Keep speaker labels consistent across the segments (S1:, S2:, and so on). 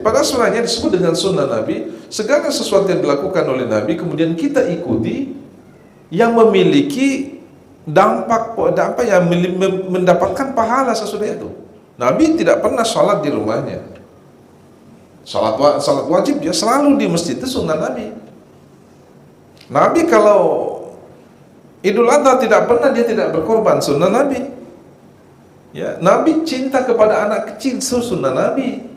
S1: Padahal sebenarnya disebut dengan sunnah Nabi, segala sesuatu yang dilakukan oleh Nabi kemudian kita ikuti, yang memiliki dampak yang mendapatkan pahala sesudah itu. Nabi tidak pernah sholat di rumahnya. Sholat wajib dia selalu di masjid, itu sunnah Nabi. Nabi kalau Idul Adha tidak pernah dia tidak berkorban, sunnah Nabi. Ya, Nabi cinta kepada anak kecil, sunnah Nabi.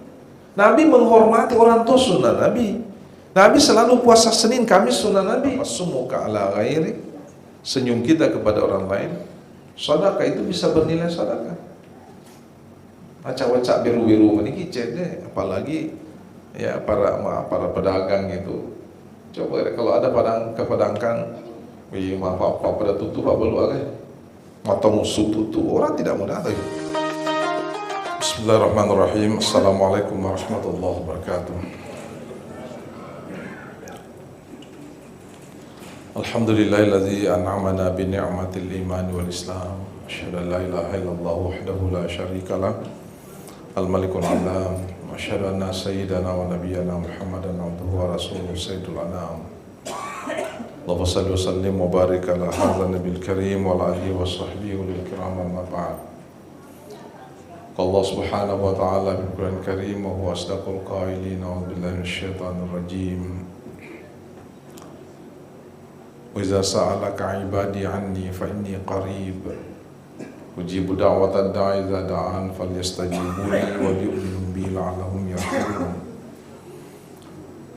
S1: Nabi menghormati orang tua, sunnah Nabi. Nabi selalu puasa Senin, Kamis, sunnah Nabi. Masumuka ala ghairi, senyum kita kepada orang lain, sedekah itu bisa bernilai sedekah. Acak-acak biru-biru ini kicet deh, apalagi ya para pedagang itu. Coba kalau ada kepadangkan, maaf pada tutup apa lu agak mata musuh tutup, orang tidak mudah lagi. Bismillahirrahmanirrahim. Assalamualaikum warahmatullahi wabarakatuh. Alhamdulillahilladzi an'amana bi ni'matil iman wal islam. Asyhadu an la ilaha illallah wahdahu la syarikalah. Al-Malikul Alam. Asyhadu anna sayyidana wa nabiyyana Muhammadan abduhu wa rasuluhu sayyidul anam. Allahumma shalli wa sallim wa barik ala hadzal nabiyil karim wa ala alihi wa sahbihi wal kiram amma ba'd. Allah subhanahu wa ta'ala bil Qur'an karim wa huwa asdaqul qailin wa billahi minasyaitonir rajim. Wa idza sa'alaka 'ibadi 'anni fa inni qarib ujibu da'watad da'i idza da'an falyastajibu li wa liyu'minu bi la'allahum yarshudun.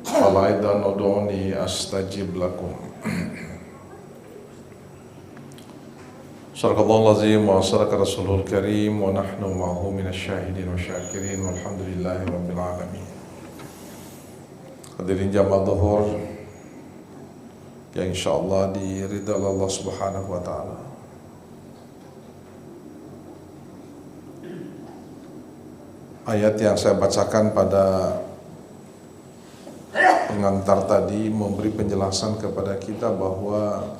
S1: Fala idza ud'uni astajib lakum. Sadaqallahul azim wa sadaqa rasulul karim wa nahnu ma'ahu minasyahidin wa syakirin walhamdulillahi rabbil alamin. Hadirin jamaah zuhur yang insyaallah diridha Allah subhanahu wa ta'ala. Ayat yang saya bacakan pada pengantar tadi memberi penjelasan kepada kita bahwa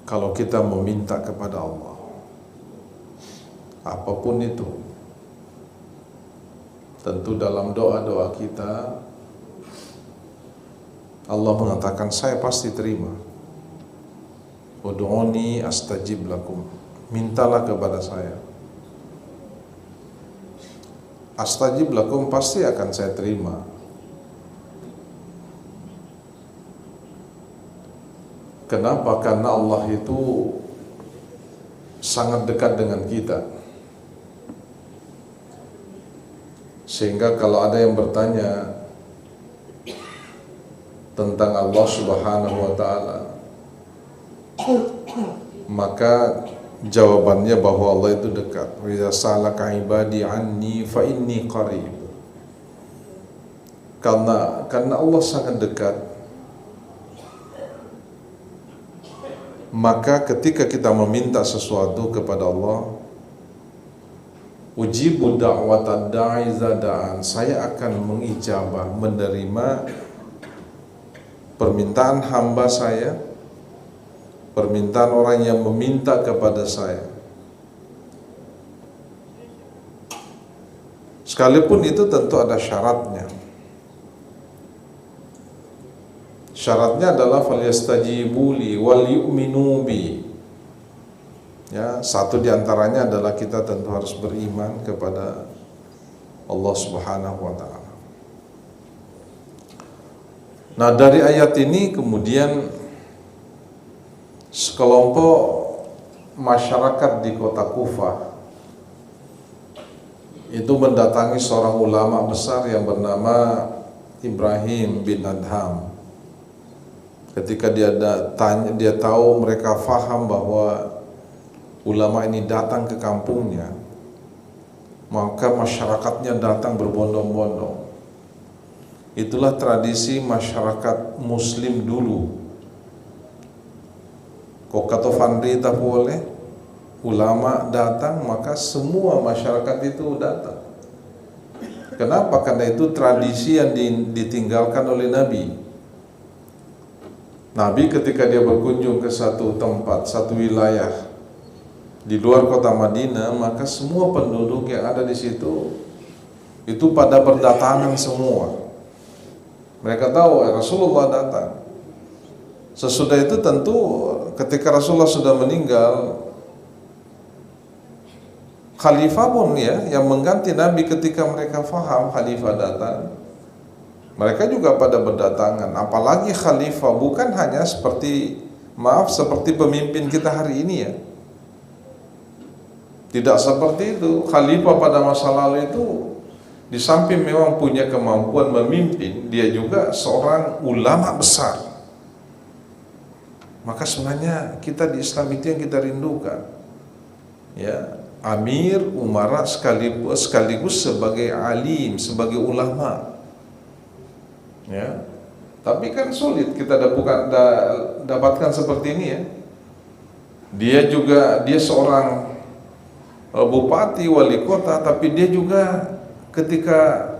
S1: kalau kita meminta kepada Allah apapun itu, tentu dalam doa-doa kita Allah mengatakan saya pasti terima. Ud'uni astajib lakum, mintalah kepada saya, astajib lakum, pasti akan saya terima. Kenapa? Karena Allah itu sangat dekat dengan kita, sehingga kalau ada yang bertanya tentang Allah subhanahu wa ta'ala, maka jawabannya bahwa Allah itu dekat. Wa idza sa'alaka ibadi anni fa inni qarib. Karena Allah sangat dekat, maka ketika kita meminta sesuatu kepada Allah, ujibu da'watad da'i idza da'an, saya akan mengijabah, menerima permintaan hamba saya, permintaan orang yang meminta kepada saya, sekalipun itu tentu ada syaratnya. Syaratnya adalah falyastajibu li wal yu'minu bi. Ya, satu diantaranya adalah kita tentu harus beriman kepada Allah subhanahu wa ta'ala. Nah, dari ayat ini kemudian sekelompok masyarakat di kota Kufah itu mendatangi seorang ulama besar yang bernama Ibrahim bin Adham. Ketika dia tahu, mereka faham bahwa ulama ini datang ke kampungnya, maka masyarakatnya datang berbondong-bondong. Itulah tradisi masyarakat muslim dulu. Kok kata Fandri tak boleh, ulama datang maka semua masyarakat itu datang. Kenapa? Karena itu tradisi yang ditinggalkan oleh Nabi. Nabi ketika dia berkunjung ke satu tempat, satu wilayah di luar kota Madinah, maka semua penduduk yang ada di situ itu pada berdatangan semua. Mereka tahu Rasulullah datang. Sesudah itu tentu ketika Rasulullah sudah meninggal, khalifah pun ya yang mengganti Nabi ketika mereka faham khalifah datang, mereka juga pada berdatangan. Apalagi khalifah bukan hanya seperti seperti pemimpin kita hari ini ya. Tidak seperti itu. Khalifah pada masa lalu itu di samping memang punya kemampuan memimpin, dia juga seorang ulama besar. Maka sebenarnya kita di Islam itu yang kita rindukan. Ya, amir, umara sekaligus sebagai alim, sebagai ulama. Ya. Tapi kan sulit kita dapatkan seperti ini ya. Dia seorang bupati, wali kota, tapi dia juga ketika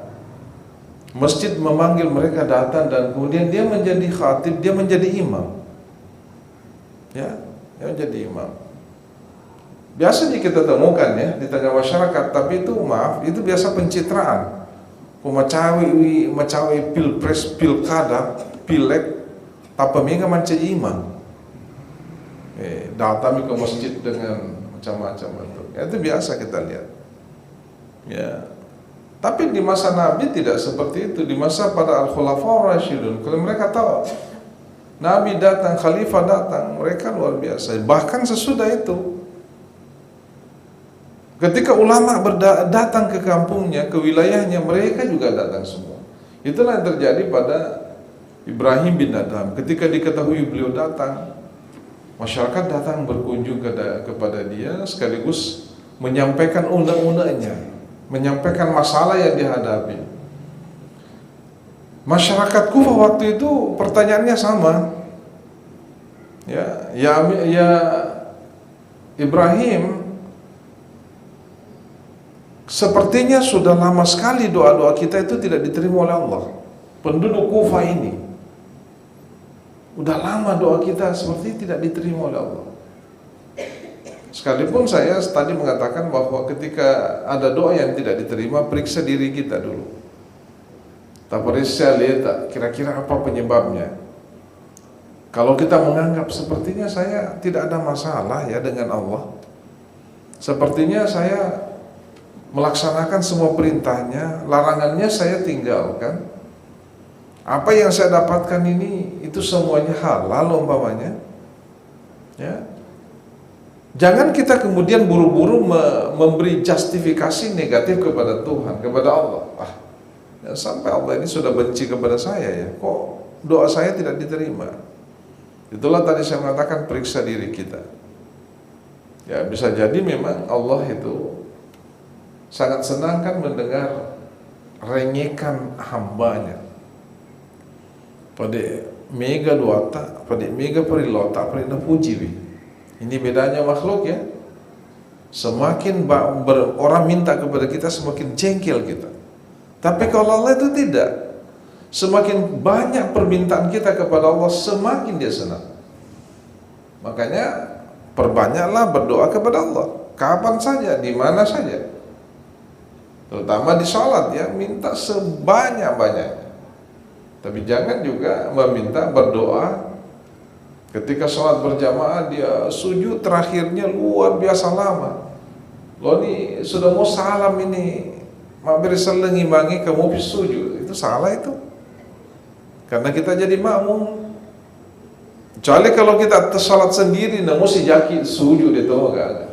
S1: masjid memanggil mereka datang dan kemudian dia menjadi khatib, dia menjadi imam. Ya, dia menjadi imam. Biasanya kita temukan ya di tengah masyarakat, tapi itu itu biasa pencitraan. Macawi pilpres, pilkada, pileg, tapi mereka menjadi imam. Datang ke masjid dengan macam-macam bentuk. Itu biasa kita lihat. Ya. Tapi di masa Nabi tidak seperti itu. Di masa pada Al-Khulafaur Rasyidun, kalau mereka tahu Nabi datang, Khalifah datang, mereka luar biasa. Bahkan sesudah itu, ketika ulama datang ke kampungnya, ke wilayahnya, mereka juga datang semua. Itulah yang terjadi pada Ibrahim bin Adham. Ketika diketahui beliau datang, masyarakat datang berkunjung kepada dia, sekaligus menyampaikan undang-undangnya, menyampaikan masalah yang dihadapi. Masyarakat Kufah waktu itu pertanyaannya sama. Ya Ibrahim, sepertinya sudah lama sekali doa-doa kita itu tidak diterima oleh Allah. Penduduk Kufah ini, udah lama doa kita seperti tidak diterima oleh Allah. Sekalipun saya tadi mengatakan bahwa ketika ada doa yang tidak diterima, periksa diri kita dulu. Periksa, lihat kira-kira apa penyebabnya. Kalau kita menganggap sepertinya saya tidak ada masalah ya dengan Allah, sepertinya saya melaksanakan semua perintahnya, larangannya saya tinggalkan, apa yang saya dapatkan ini itu semuanya halal umpamanya, ya. Jangan kita kemudian buru-buru memberi justifikasi negatif kepada Tuhan, kepada Allah. Ya, sampai Allah ini sudah benci kepada saya ya, kok doa saya tidak diterima. Itulah tadi saya mengatakan periksa diri kita. Ya, bisa jadi memang Allah itu sangat senang kan mendengar renyekan hambanya. Pada mega duata, pada mega perilota, pada puji. Ini bedanya makhluk ya. Semakin orang minta kepada kita, semakin jengkel kita. Tapi kalau Allah itu tidak. Semakin banyak permintaan kita kepada Allah, semakin dia senang. Makanya perbanyaklah berdoa kepada Allah, kapan saja, di mana saja. Terutama di sholat ya, minta sebanyak-banyaknya. Tapi jangan juga meminta berdoa ketika sholat berjamaah, dia sujud terakhirnya luar biasa lama. Lo ini sudah mau salam ini, mampir selengi imbangi kamu habis sujud, itu salah itu. Karena kita jadi makmum. Kecuali kalau kita sholat sendiri, namun si jaki sujud itu enggak.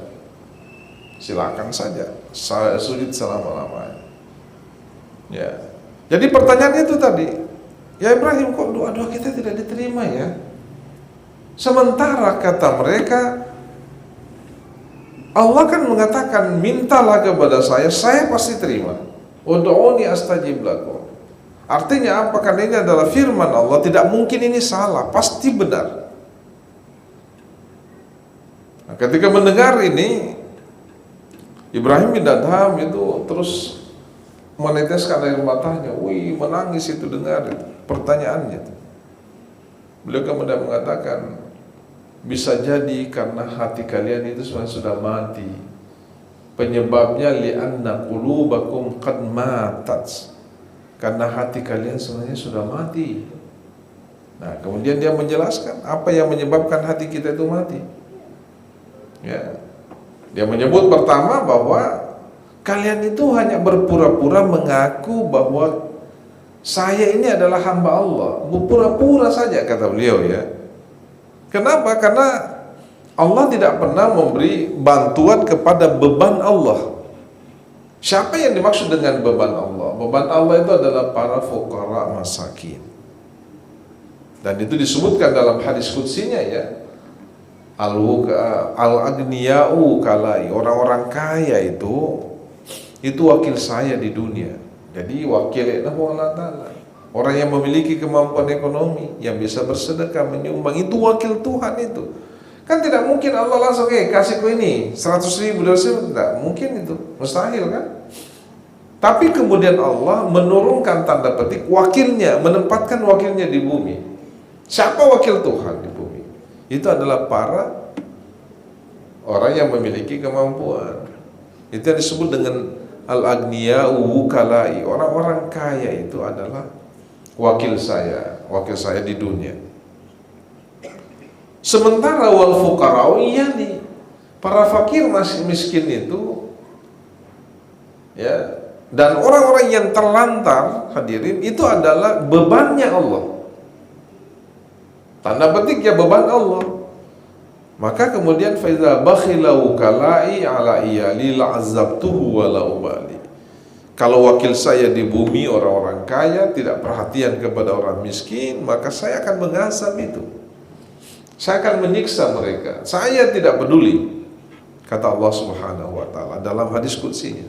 S1: Silakan saja, saya sujud selama-lamanya. Ya. Jadi pertanyaannya itu tadi, ya Ibrahim, kok doa-doa kita tidak diterima ya? Sementara kata mereka, Allah kan mengatakan, mintalah kepada saya pasti terima. Ud'uni astajib lakum. Artinya apa? Karena ini adalah firman Allah, tidak mungkin ini salah, pasti benar. Nah, ketika mendengar ini, Ibrahim bin Adham itu terus meneteskan air matanya, menangis itu dengar itu, pertanyaannya. Beliau kemudian mengatakan, bisa jadi karena hati kalian itu sudah mati. Penyebabnya li'anna qulubakum qad matat, karena hati kalian sebenarnya sudah mati. Nah, kemudian dia menjelaskan apa yang menyebabkan hati kita itu mati. Ya. Dia menyebut pertama bahwa kalian itu hanya berpura-pura mengaku bahwa saya ini adalah hamba Allah. Berpura-pura saja, kata beliau ya. Kenapa? Karena Allah tidak pernah memberi bantuan kepada beban Allah. Siapa yang dimaksud dengan beban Allah? Beban Allah itu adalah para fuqara masakin. Dan itu disebutkan dalam hadis qudsinya ya. Al-aghniya'u kalai, orang-orang kaya itu wakil saya di dunia. Jadi wakil Allah Ta'ala. Orang yang memiliki kemampuan ekonomi, yang bisa bersedekah, menyumbang, itu wakil Tuhan itu. Kan tidak mungkin Allah langsung kasih ku ini 100.000 dosa, tidak mungkin, itu mustahil kan. Tapi kemudian Allah menurunkan tanda petik wakilnya, menempatkan wakilnya di bumi. Siapa wakil Tuhan di bumi? Itu adalah para orang yang memiliki kemampuan. Itu yang disebut dengan al-aghniya'u wukalai. Orang-orang kaya itu adalah wakil saya di dunia. Sementara wal fuqara'u iyali, para fakir miskin itu ya, dan orang-orang yang terlantar, hadirin, itu adalah bebannya Allah. Tanda petik ya, beban Allah. Maka kemudian faiza bakhilau kalai ala iyali la'azabtuhu wa la ubali. Kalau wakil saya di bumi orang-orang kaya tidak perhatian kepada orang miskin, maka saya akan mengazab itu. Saya akan menyiksa mereka. Saya tidak peduli, kata Allah Subhanahu wa taala dalam hadis qudsinya.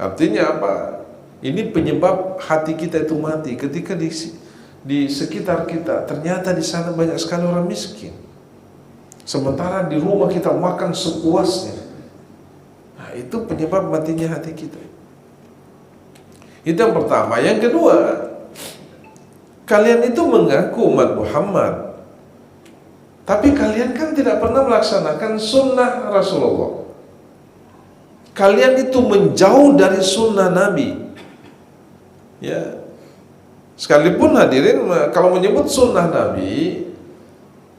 S1: Artinya apa? Ini penyebab hati kita itu mati ketika di sekitar kita ternyata di sana banyak sekali orang miskin. Sementara di rumah kita makan sepuasnya. Nah, itu penyebab matinya hati kita. Itu yang pertama. Yang kedua, kalian itu mengaku umat Muhammad, tapi kalian kan tidak pernah melaksanakan sunnah Rasulullah. Kalian itu menjauh dari sunnah Nabi. Ya. Sekalipun hadirin, kalau menyebut sunnah Nabi,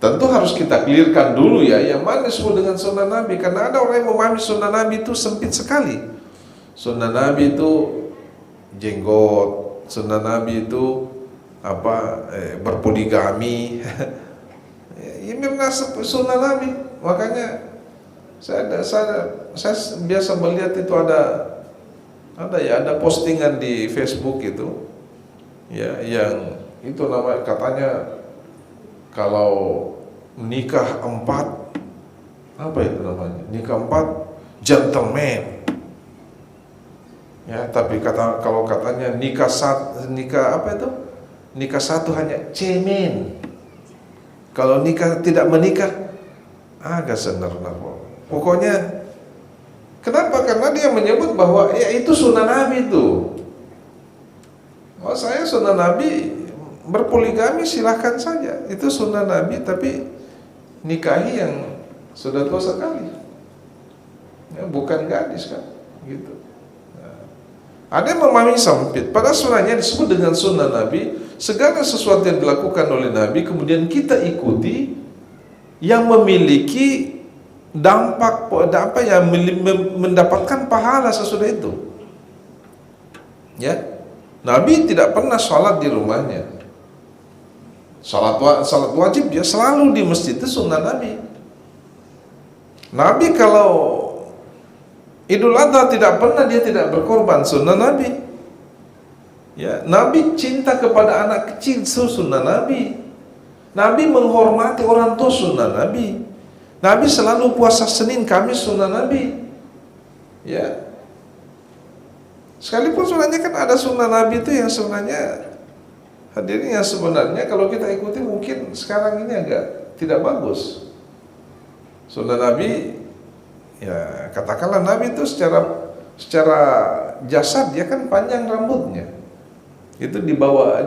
S1: tentu harus kita clearkan dulu ya, yang mana disebut dengan sunnah Nabi. Karena ada orang yang memahami sunnah Nabi itu sempit sekali. Sunnah Nabi itu jenggot, sunnah Nabi itu berpoligami. Ini memang sunnah Nabi. Makanya saya biasa melihat itu ada postingan di Facebook itu ya, yang itu namanya, katanya kalau nikah 4, apa itu namanya, nikah 4 gentleman ya, tapi kalau katanya nikah satu hanya cemen. Kalau nikah tidak menikah agak senar-nar. Pokoknya kenapa? Karena dia menyebut bahwa ya itu sunnah Nabi itu. Oh, saya sunnah Nabi berpoligami silahkan saja, itu sunnah Nabi, tapi nikahi yang sudah tua sekali ya, bukan gadis kan gitu. Nah, ada yang memahami sempit. Padahal sunnahnya disebut dengan sunnah Nabi. Segala sesuatu yang dilakukan oleh Nabi kemudian kita ikuti, yang memiliki dampak yang mendapatkan pahala sesudah itu ya. Nabi tidak pernah sholat di rumahnya. Sholat wajib dia selalu di masjid, itu sunnah Nabi. Nabi kalau Idul Adha tidak pernah dia tidak berkorban, sunnah Nabi. Ya, Nabi cinta kepada anak kecil, sunnah Nabi. Nabi menghormati orang tua, sunnah Nabi. Nabi selalu puasa Senin, Kamis, sunnah Nabi. Ya. Sekalipun sebenarnya kan ada sunnah Nabi itu yang sebenarnya, hadirin, yang sebenarnya kalau kita ikuti mungkin sekarang ini agak tidak bagus. Sunnah Nabi, ya katakanlah Nabi itu secara jasad dia kan panjang rambutnya. Itu di bawah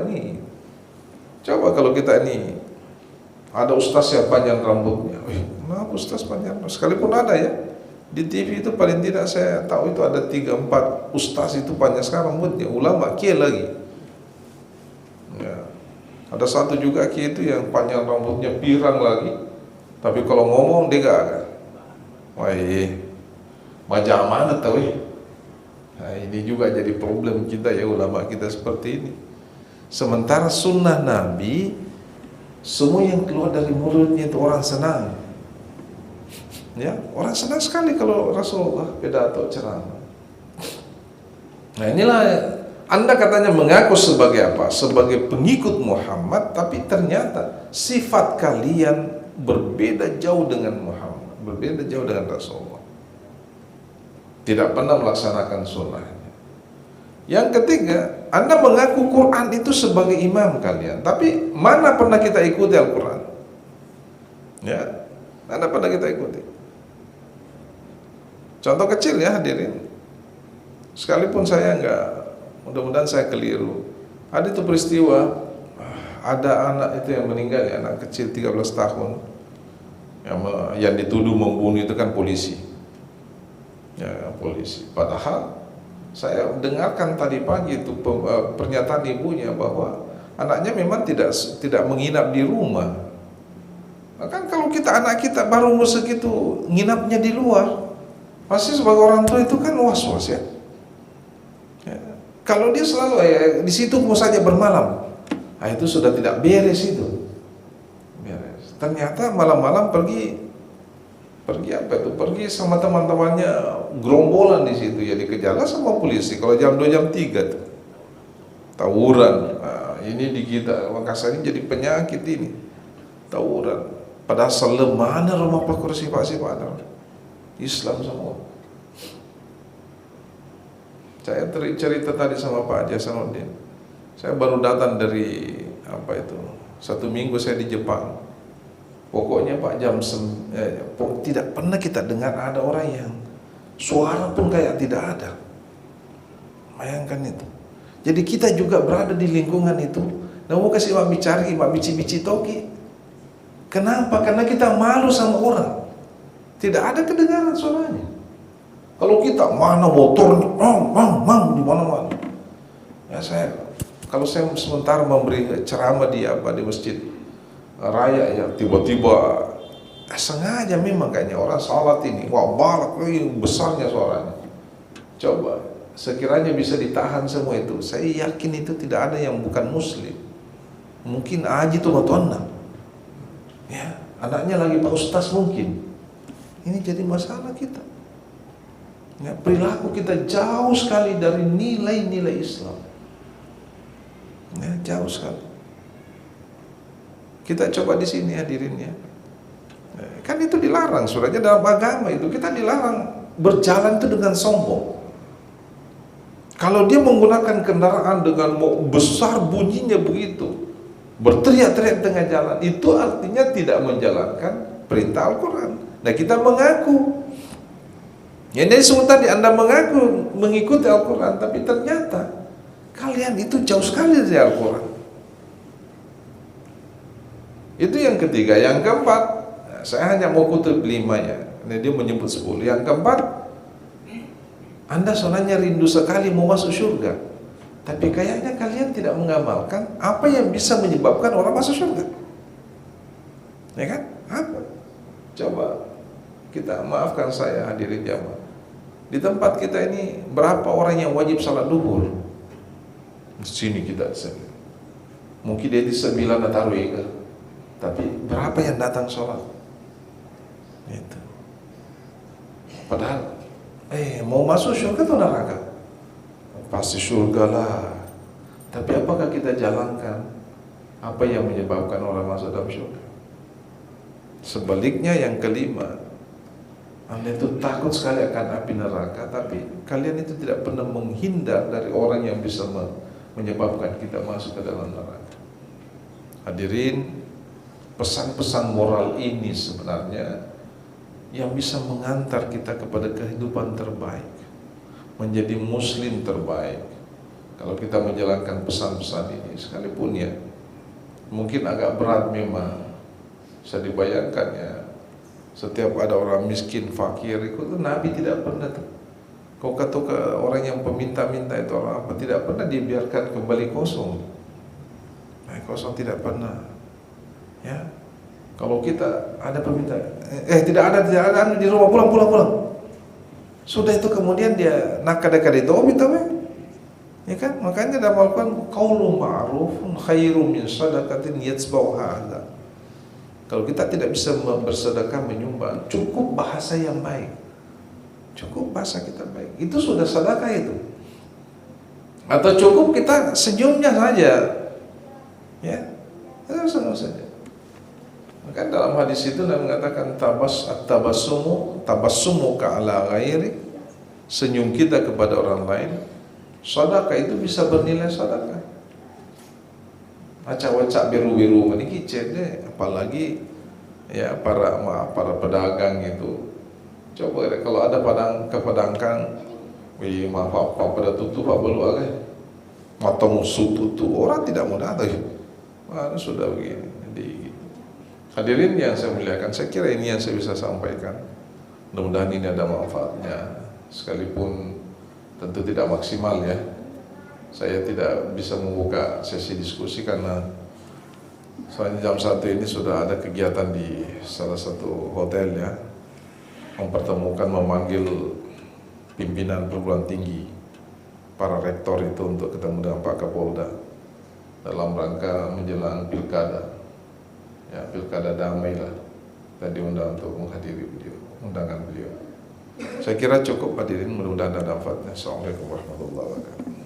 S1: ini. Coba kalau kita ini ada ustaz yang panjang rambutnya. Kenapa ustaz panjang? Sekalipun ada ya. Di TV itu paling tidak saya tahu itu ada 3-4 ustaz itu banyak sekarang rambutnya, ulama kiai lagi. Ya. Ada satu juga kiai itu yang panjang rambutnya pirang lagi, tapi kalau ngomong dia gak. Wah macam mana tahu ya? Nah, ini juga jadi problem kita ya, ulama kita seperti ini. Sementara sunnah Nabi, semua yang keluar dari mulutnya itu orang senang. Ya, orang senang sekali kalau Rasulullah pidato ceramah. Nah, inilah Anda katanya mengaku sebagai apa? Sebagai pengikut Muhammad, tapi ternyata sifat kalian berbeda jauh dengan Muhammad, berbeda jauh dengan Rasulullah. Tidak pernah melaksanakan sunnahnya. Yang ketiga, Anda mengaku Quran itu sebagai imam kalian, tapi mana pernah kita ikuti Al-Quran? Ya, mana pernah kita ikuti? Contoh kecil ya hadirin, sekalipun saya enggak, mudah-mudahan saya keliru. Ada itu peristiwa, ada anak itu yang meninggal ya, anak kecil 13 tahun yang dituduh membunuh itu kan polisi. Ya, polisi. Padahal saya dengarkan tadi pagi itu pernyataan ibunya bahwa anaknya memang tidak menginap di rumah. Kan kalau anak kita baru umur segitu nginapnya di luar, pasti sebagai orang tua itu kan was-was ya. Ya. Kalau dia selalu di situ mau saja bermalam, itu sudah tidak beres itu. Beres. Ternyata malam-malam pergi sama teman-temannya gerombolan di situ ya, dikejarlah sama polisi. Kalau jam 2 jam 3 tuh tawuran. Nah, ini di kita Makassar ini jadi penyakit ini, tawuran. Padahal selemana rumah Pak Kursi Islam semua. Saya cerita tadi sama Pak Haji Hasanuddin. Saya baru datang dari 1 minggu saya di Jepang. Pokoknya Pak tidak pernah kita dengar ada orang yang suara pun kayak tidak ada. Bayangkan itu. Jadi kita juga berada di lingkungan itu. Nah, mau kasih mak bici toki. Kenapa? Karena kita malu sama orang. Tidak ada kedengaran suaranya. Kalau kita mana motornya, mang di mana-mana. Ya kalau saya sementara memberi ceramah di masjid raya ya, tiba-tiba sengaja memang kayaknya orang salat ini, wah balak besarnya suaranya. Coba sekiranya bisa ditahan semua itu, saya yakin itu tidak ada yang bukan muslim. Mungkin aja tuh tuanna. Ya, anaknya lagi Pak Ustaz mungkin. Ini jadi masalah kita. Ya, perilaku kita jauh sekali dari nilai-nilai Islam. Ya, jauh sekali. Kita coba di sini hadirin ya. Kan itu dilarang, suratnya dalam agama itu kita dilarang berjalan itu dengan sombong. Kalau dia menggunakan kendaraan dengan besar bunyinya begitu, berteriak-teriak tengah jalan, itu artinya tidak menjalankan perintah Al-Quran. Nah, kita mengaku. Yang dari semua tadi Anda mengaku mengikuti Al-Quran, tapi ternyata kalian itu jauh sekali dari Al-Quran. Itu yang ketiga. Yang keempat, saya hanya mau kutip 5 ya. Ini dia menyebut 10. Yang keempat, Anda sebenarnya rindu sekali mau masuk surga, tapi kayaknya kalian tidak mengamalkan apa yang bisa menyebabkan orang masuk surga. Ya kan? Apa? Coba kita maafkan saya hadirin jamaah. Di tempat kita ini berapa orang yang wajib salat duhur? Di sini kita mungkin dia di 9 atau tapi berapa yang datang sholat? Itu. Padahal, mau masuk surga atau neraka? Pasti surga lah. Tapi apakah kita jalankan apa yang menyebabkan orang masuk dalam surga? Sebaliknya yang kelima, Anda itu takut sekali akan api neraka, tapi kalian itu tidak pernah menghindar dari orang yang bisa menyebabkan kita masuk ke dalam neraka. Hadirin, pesan-pesan moral ini sebenarnya yang bisa mengantar kita kepada kehidupan terbaik, menjadi muslim terbaik. Kalau kita menjalankan pesan-pesan ini, sekalipun ya mungkin agak berat memang, bisa dibayangkan ya, Setiap ada orang miskin, fakir, itu Nabi tidak pernah tuh. Kau kata ke orang yang peminta-minta itu orang apa, tidak pernah dibiarkan kembali kosong. Kosong tidak pernah. Ya, kalau kita ada peminta, tidak ada di rumah, pulang. Sudah itu kemudian dia nak kada-kada itu minta ya kan? Makanya dalam Al-Quran qaulun ma'rufun khairum min shadaqatin yatsba'uha adza. Kalau kita tidak bisa bersedekah menyumbang, cukup bahasa yang baik. Cukup bahasa kita baik. Itu sudah sedekah itu. Atau cukup kita senyumnya saja. Ya. Itu senyum saja. Maka dalam hadis itu Nabi mengatakan tabassumu ka'ala ghairi, senyum kita kepada orang lain, sedekah itu bisa bernilai sedekah. Acak-acak biru-biru ini kicet deh, apalagi ya para pedagang itu. Coba kalau ada kepadangkan, maaf apa pada tutup apa belu agak, mata musuh tutup, orang tidak mau datang. Wah, sudah begini. Jadi hadirin yang saya muliakan, saya kira ini yang saya bisa sampaikan. Mudah-mudahan ini ada manfaatnya, sekalipun tentu tidak maksimal ya. Saya tidak bisa membuka sesi diskusi karena soalnya jam 1 ini sudah ada kegiatan di salah satu hotel ya, memanggil pimpinan perguruan tinggi, para rektor itu untuk ketemu dengan Pak Kapolda dalam rangka menjelang pilkada. Ya, pilkada damai lah. Kita diundang untuk menghadiri undangan beliau. Saya kira cukup hadirin, mudah-mudahan ada manfaatnya. Assalamualaikum warahmatullahi wabarakatuh.